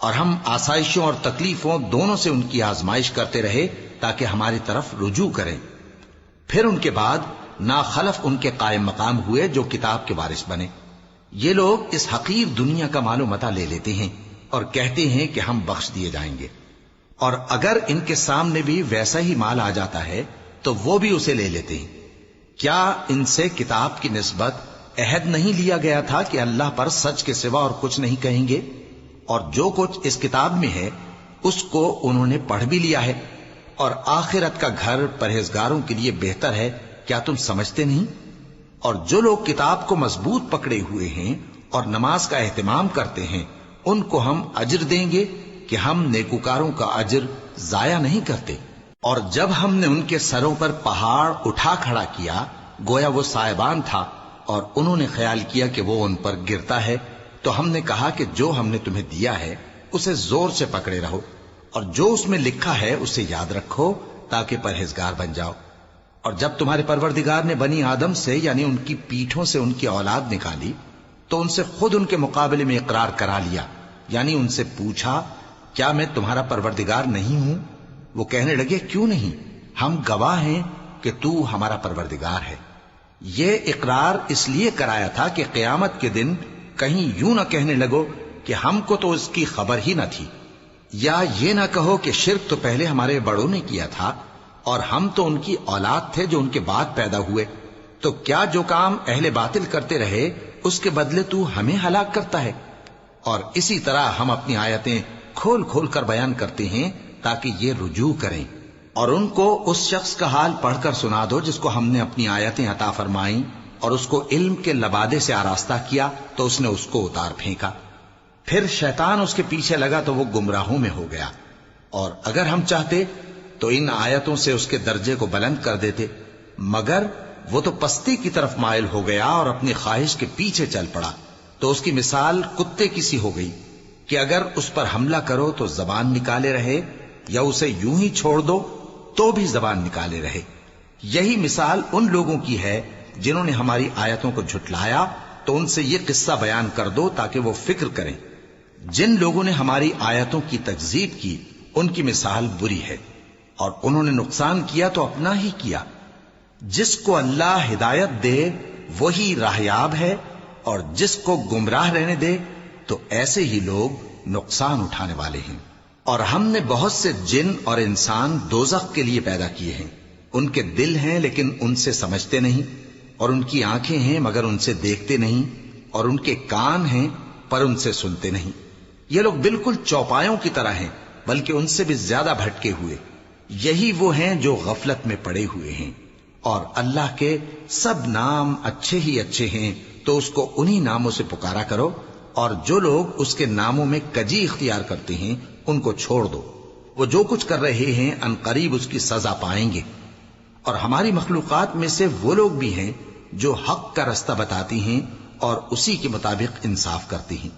اور ہم آسائشوں اور تکلیفوں دونوں سے ان کی آزمائش کرتے رہے تاکہ ہماری طرف رجوع کریں. پھر ان کے بعد ناخلف ان کے قائم مقام ہوئے جو کتاب کے وارث بنے. یہ لوگ اس حقیر دنیا کا مال و متاع لے لیتے ہیں اور کہتے ہیں کہ ہم بخش دیے جائیں گے، اور اگر ان کے سامنے بھی ویسا ہی مال آ جاتا ہے تو وہ بھی اسے لے لیتے ہیں. کیا ان سے کتاب کی نسبت عہد نہیں لیا گیا تھا کہ اللہ پر سچ کے سوا اور کچھ نہیں کہیں گے؟ اور جو کچھ اس کتاب میں ہے اس کو انہوں نے پڑھ بھی لیا ہے، اور آخرت کا گھر پرہیزگاروں کے لیے بہتر ہے. کیا تم سمجھتے نہیں؟ اور جو لوگ کتاب کو مضبوط پکڑے ہوئے ہیں اور نماز کا اہتمام کرتے ہیں ان کو ہم اجر دیں گے کہ ہم نیکوکاروں کا اجر ضائع نہیں کرتے. اور جب ہم نے ان کے سروں پر پہاڑ اٹھا کھڑا کیا گویا وہ سائبان تھا، اور انہوں نے خیال کیا کہ وہ ان پر گرتا ہے، تو ہم نے کہا کہ جو ہم نے تمہیں دیا ہے اسے زور سے پکڑے رہو، اور جو اس میں لکھا ہے اسے یاد رکھو تاکہ پرہیزگار بن جاؤ. اور جب تمہارے پروردگار نے بنی آدم سے یعنی ان کی پیٹھوں سے ان کی اولاد نکالی تو ان سے خود ان کے مقابلے میں اقرار کرا لیا، یعنی ان سے پوچھا کیا میں تمہارا پروردگار نہیں ہوں؟ وہ کہنے لگے کیوں نہیں، ہم گواہ ہیں کہ تو ہمارا پروردگار ہے. یہ اقرار اس لیے کرایا تھا کہ قیامت کے دن کہیں یوں نہ کہنے لگو کہ ہم کو تو اس کی خبر ہی نہ تھی، یا یہ نہ کہو کہ شرک تو پہلے ہمارے بڑوں نے کیا تھا اور ہم تو ان کی اولاد تھے جو ان کے بعد پیدا ہوئے. تو کیا جو کام اہل باطل کرتے رہے اس کے بدلے تو ہمیں ہلاک کرتا ہے؟ اور اسی طرح ہم اپنی آیتیں کھول کھول کر بیان کرتے ہیں تاکہ یہ رجوع کریں. اور ان کو اس شخص کا حال پڑھ کر سنا دو جس کو ہم نے اپنی آیتیں عطا فرمائیں اور اس کو علم کے لبادے سے آراستہ کیا تو اس نے اس کو اتار پھینکا. پھر شیطان اس کے پیچھے لگا تو وہ گمراہوں میں ہو گیا. اور اگر ہم چاہتے تو ان آیتوں سے اس کے درجے کو بلند کر دیتے، مگر وہ تو پستی کی طرف مائل ہو گیا اور اپنی خواہش کے پیچھے چل پڑا. تو اس کی مثال کتے کی سی ہو گئی کہ اگر اس پر حملہ کرو تو زبان نکالے رہے، یا اسے یوں ہی چھوڑ دو تو بھی زبان نکالے رہے. یہی مثال ان لوگوں کی ہے جنہوں نے ہماری آیتوں کو جھٹلایا، تو ان سے یہ قصہ بیان کر دو تاکہ وہ فکر کریں. جن لوگوں نے ہماری آیتوں کی تکذیب کی ان کی مثال بری ہے، اور انہوں نے نقصان کیا تو اپنا ہی کیا. جس کو اللہ ہدایت دے وہی راہیاب ہے، اور جس کو گمراہ رہنے دے تو ایسے ہی لوگ نقصان اٹھانے والے ہیں. اور ہم نے بہت سے جن اور انسان دوزخ کے لیے پیدا کیے ہیں. ان کے دل ہیں لیکن ان سے سمجھتے نہیں، اور ان کی آنکھیں ہیں مگر ان سے دیکھتے نہیں، اور ان کے کان ہیں پر ان سے سنتے نہیں. یہ لوگ بالکل چوپایوں کی طرح ہیں بلکہ ان سے بھی زیادہ بھٹکے ہوئے. یہی وہ ہیں جو غفلت میں پڑے ہوئے ہیں. اور اللہ کے سب نام اچھے ہی اچھے ہیں تو اس کو انہی ناموں سے پکارا کرو، اور جو لوگ اس کے ناموں میں کجی اختیار کرتے ہیں ان کو چھوڑ دو. وہ جو کچھ کر رہے ہیں ان قریب اس کی سزا پائیں گے. اور ہماری مخلوقات میں سے وہ لوگ بھی ہیں جو حق کا رستہ بتاتی ہیں اور اسی کے مطابق انصاف کرتی ہیں.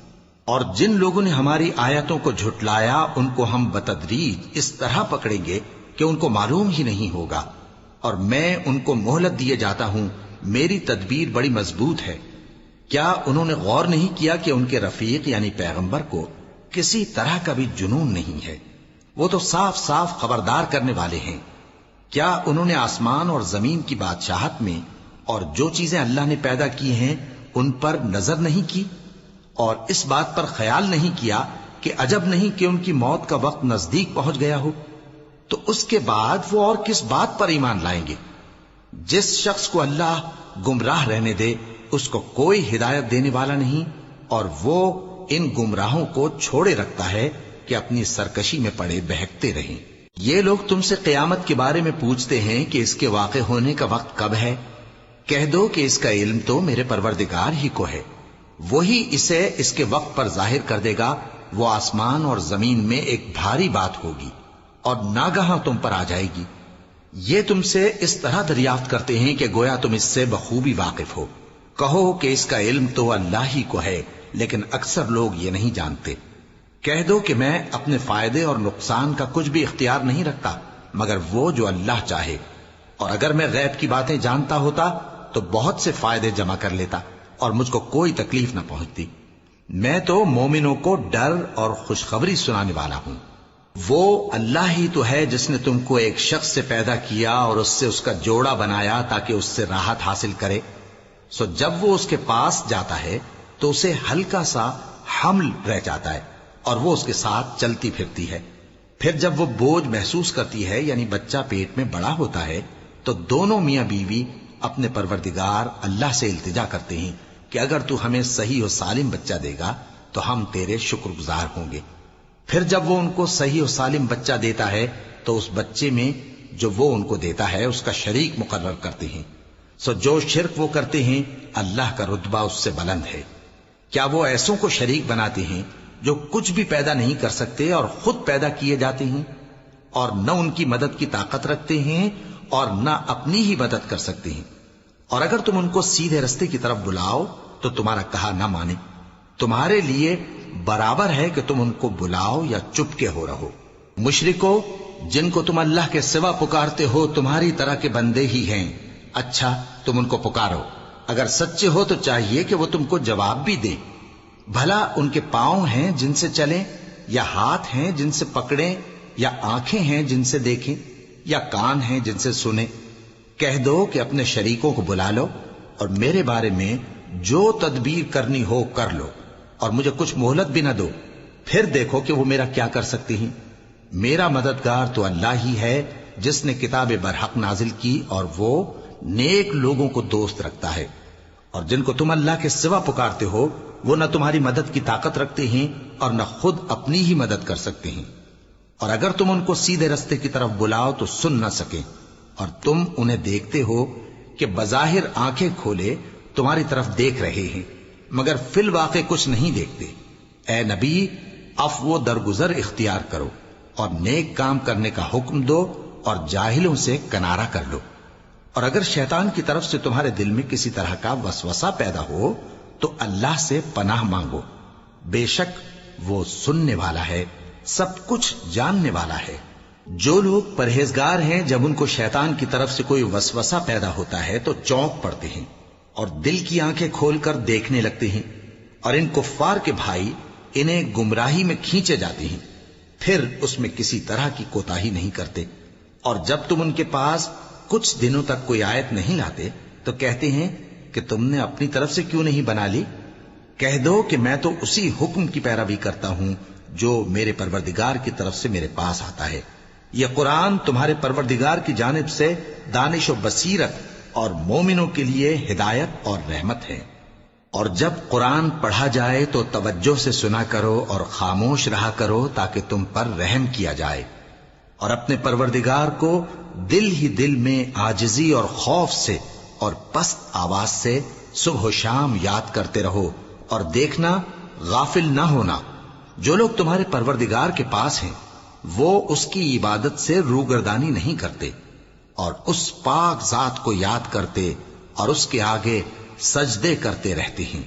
اور جن لوگوں نے ہماری آیتوں کو جھٹلایا ان کو ہم بتدریج اس طرح پکڑیں گے کہ ان کو معلوم ہی نہیں ہوگا. اور میں ان کو مہلت دیے جاتا ہوں، میری تدبیر بڑی مضبوط ہے. کیا انہوں نے غور نہیں کیا کہ ان کے رفیق یعنی پیغمبر کو کسی طرح کا بھی جنون نہیں ہے؟ وہ تو صاف صاف خبردار کرنے والے ہیں. کیا انہوں نے آسمان اور زمین کی بادشاہت میں اور جو چیزیں اللہ نے پیدا کی ہیں ان پر نظر نہیں کی، اور اس بات پر خیال نہیں کیا کہ عجب نہیں کہ ان کی موت کا وقت نزدیک پہنچ گیا ہو؟ تو اس کے بعد وہ اور کس بات پر ایمان لائیں گے؟ جس شخص کو اللہ گمراہ رہنے دے اس کو کوئی ہدایت دینے والا نہیں، اور وہ ان گمراہوں کو چھوڑے رکھتا ہے کہ اپنی سرکشی میں پڑے بہکتے رہیں. یہ لوگ تم سے قیامت کے بارے میں پوچھتے ہیں کہ اس کے واقع ہونے کا وقت کب ہے. کہہ دو کہ اس کا علم تو میرے پروردگار ہی کو ہے، وہی اسے اس کے وقت پر ظاہر کر دے گا. وہ آسمان اور زمین میں ایک بھاری بات ہوگی اور ناگہاں تم پر آ جائے گی. یہ تم سے اس طرح دریافت کرتے ہیں کہ گویا تم اس سے بخوبی واقف ہو. کہو کہ اس کا علم تو اللہ ہی کو ہے، لیکن اکثر لوگ یہ نہیں جانتے. کہہ دو کہ میں اپنے فائدے اور نقصان کا کچھ بھی اختیار نہیں رکھتا مگر وہ جو اللہ چاہے، اور اگر میں غیب کی باتیں جانتا ہوتا تو بہت سے فائدے جمع کر لیتا اور مجھ کو کوئی تکلیف نہ پہنچتی. میں تو مومنوں کو ڈر اور خوشخبری سنانے والا ہوں۔ وہ اللہ ہی تو ہے جس نے تم کو ایک شخص سے پیدا کیا اور اس سے اس کا جوڑا بنایا تاکہ اس سے راحت حاصل کرے۔ سو جب وہ اس کے پاس جاتا ہے تو اسے ہلکا سا حمل رہ جاتا ہے اور وہ اس کے ساتھ چلتی پھرتی ہے۔ پھر جب وہ بوجھ محسوس کرتی ہے یعنی بچہ پیٹ میں بڑا ہوتا ہے تو دونوں میاں بیوی اپنے پروردگار اللہ سے التجا کرتے ہیں کہ اگر تو ہمیں صحیح و سالم بچہ دے گا تو ہم تیرے شکر گزار ہوں گے۔ پھر جب وہ ان کو صحیح و سالم بچہ دیتا ہے تو اس بچے میں جو وہ ان کو دیتا ہے اس کا شریک مقرر کرتے ہیں۔ سو جو شرک وہ کرتے ہیں اللہ کا رتبہ اس سے بلند ہے۔ کیا وہ ایسوں کو شریک بناتے ہیں جو کچھ بھی پیدا نہیں کر سکتے اور خود پیدا کیے جاتے ہیں، اور نہ ان کی مدد کی طاقت رکھتے ہیں اور نہ اپنی ہی مدد کر سکتے ہیں؟ اور اگر تم ان کو سیدھے رستے کی طرف بلاؤ تو تمہارا کہا نہ مانے، تمہارے لیے برابر ہے کہ تم ان کو بلاؤ یا چپ کے ہو رہو۔ مشرکو، جن کو تم اللہ کے سوا پکارتے ہو تمہاری طرح کے بندے ہی ہیں، اچھا تم ان کو پکارو، اگر سچے ہو تو چاہیے کہ وہ تم کو جواب بھی دیں۔ بھلا ان کے پاؤں ہیں جن سے چلیں، یا ہاتھ ہیں جن سے پکڑیں، یا آنکھیں ہیں جن سے دیکھیں، یا کان ہیں جن سے سنیں؟ کہہ دو کہ اپنے شریکوں کو بلا لو اور میرے بارے میں جو تدبیر کرنی ہو کر لو، اور مجھے کچھ مہلت بھی نہ دو، پھر دیکھو کہ وہ میرا کیا کر سکتے ہیں۔ میرا مددگار تو اللہ ہی ہے جس نے کتاب برحق نازل کی، اور وہ نیک لوگوں کو دوست رکھتا ہے۔ اور جن کو تم اللہ کے سوا پکارتے ہو وہ نہ تمہاری مدد کی طاقت رکھتے ہیں اور نہ خود اپنی ہی مدد کر سکتے ہیں، اور اگر تم ان کو سیدھے رستے کی طرف بلاؤ تو سن نہ سکیں، اور تم انہیں دیکھتے ہو کہ بظاہر آنکھیں کھولے تمہاری طرف دیکھ رہے ہیں مگر فی الواقع کچھ نہیں دیکھتے۔ اے نبی، عفو و درگزر اختیار کرو اور نیک کام کرنے کا حکم دو اور جاہلوں سے کنارہ کر لو۔ اور اگر شیطان کی طرف سے تمہارے دل میں کسی طرح کا وسوسہ پیدا ہو تو اللہ سے پناہ مانگو، بے شک وہ سننے والا ہے، سب کچھ جاننے والا ہے۔ جو لوگ پرہیزگار ہیں جب ان کو شیطان کی طرف سے کوئی وسوسہ پیدا ہوتا ہے تو چونک پڑتے ہیں اور دل کی آنکھیں کھول کر دیکھنے لگتے ہیں، اور ان کفار کے بھائی انہیں گمراہی میں کھینچے جاتے ہیں، پھر اس میں کسی طرح کی کوتاہی نہیں کرتے۔ اور جب تم ان کے پاس کچھ دنوں تک کوئی آیت نہیں لاتے تو کہتے ہیں کہ تم نے اپنی طرف سے کیوں نہیں بنا لی؟ کہہ دو کہ میں تو اسی حکم کی پیروی کرتا ہوں جو میرے پروردگار کی طرف سے میرے پاس آتا ہے۔ یہ قرآن تمہارے پروردگار کی جانب سے دانش و بصیرت اور مومنوں کے لیے ہدایت اور رحمت ہے۔ اور جب قرآن پڑھا جائے تو توجہ سے سنا کرو اور خاموش رہا کرو تاکہ تم پر رحم کیا جائے، اور اپنے پروردگار کو دل ہی دل میں عاجزی اور خوف سے اور پست آواز سے صبح و شام یاد کرتے رہو، اور دیکھنا غافل نہ ہونا، جو لوگ تمہارے پروردگار کے پاس ہیں وہ اس کی عبادت سے روگردانی نہیں کرتے اور اس پاک ذات کو یاد کرتے اور اس کے آگے سجدے کرتے رہتے ہیں۔